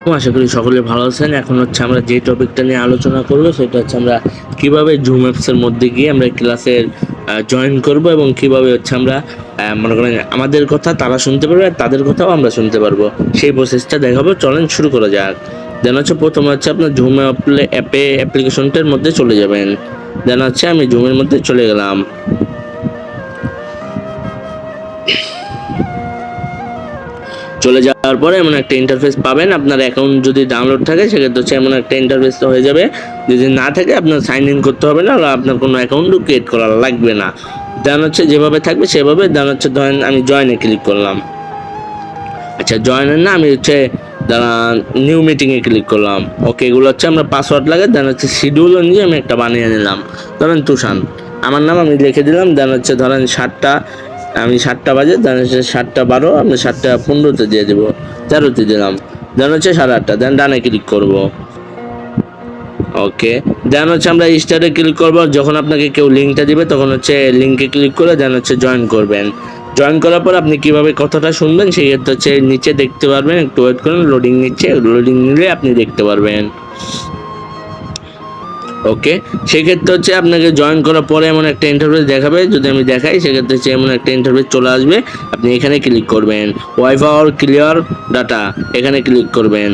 আশা করি সকলে ভালো আছেন। এখন হচ্ছে আমরা যে টপিকটা নিয়ে আলোচনা করব সেটা হচ্ছে আমরা কিভাবে জুম অ্যাপসের মধ্যে গিয়ে আমরা ক্লাসের জয়েন করব এবং কিভাবে হচ্ছে আমরা মনে করেন আমাদের কথা তারা শুনতে পারবে আর তাদের কথাও আমরা শুনতে পারবো, সেই প্রসেসটা দেখাবো। চলেন শুরু করা যাক। দেন হচ্ছে প্রথমে হচ্ছে আপনার জুম অ্যাপ্লিকেশনটার মধ্যে চলে যাবেন। দেন হচ্ছে আমি জুমের মধ্যে চলে গেলাম। চলে যাওয়ার পরে এমন একটা ইন্টারফেস পাবেন। আপনার অ্যাকাউন্ট যদি ডাউনলোড থাকে সেক্ষেত্রে হচ্ছে এমন একটা ইন্টারফেস হয়ে যাবে। যদি না থাকে আপনার সাইন ইন করতে হবে না, আর আপনার কোনো অ্যাকাউন্টও ক্রিয়েট করা লাগবে না। দেন হচ্ছে যেভাবে থাকবে সেভাবে। দেন হচ্ছে ধরেন আমি জয়েনে ক্লিক করলাম। আচ্ছা, জয়েনের না, আমি হচ্ছে নিউ মিটিংয়ে ক্লিক করলাম। ওকে, এগুলো হচ্ছে আমরা পাসওয়ার্ড লাগে। দেন হচ্ছে শিডিউল অনুযায়ী আমি একটা বানিয়ে নিলাম। ধরেন তুষান আমার নাম, আমি লিখে দিলাম। দেন হচ্ছে ধরেন 7টা, আমি 7টা বাজে, দেন হচ্ছে 7টা 12, আমি 7টা 15 দিয়ে দেবো, 13 দিলাম। দেন হচ্ছে 8:30, দেন ডানে ক্লিক করব। ওকে, দেন হচ্ছে আমরা স্টারে ক্লিক করব। যখন আপনাকে কেউ লিঙ্কটা দিবে তখন হচ্ছে লিঙ্কে ক্লিক করে দেন হচ্ছে জয়েন করবেন। জয়েন করার পর আপনি কিভাবে কথাটা শুনবেন সেই ক্ষেত্রে হচ্ছে নিচে দেখতে পারবেন। একটু ওয়েট করুন, লোডিং নিচ্ছে, লোডিং নিলে আপনি দেখতে পারবেন। ওকে, সেক্ষেত্রে হচ্ছে আপনাকে জয়েন করার পরে এমন একটা ইন্টারফেস দেখাবে। যদি আমি দেখাই সেক্ষেত্রে হচ্ছে এমন একটা ইন্টারফেস চলে আসবে। আপনি এখানে ক্লিক করবেন, ওয়াইফাই অর ক্লিয়ার ডাটা, এখানে ক্লিক করবেন।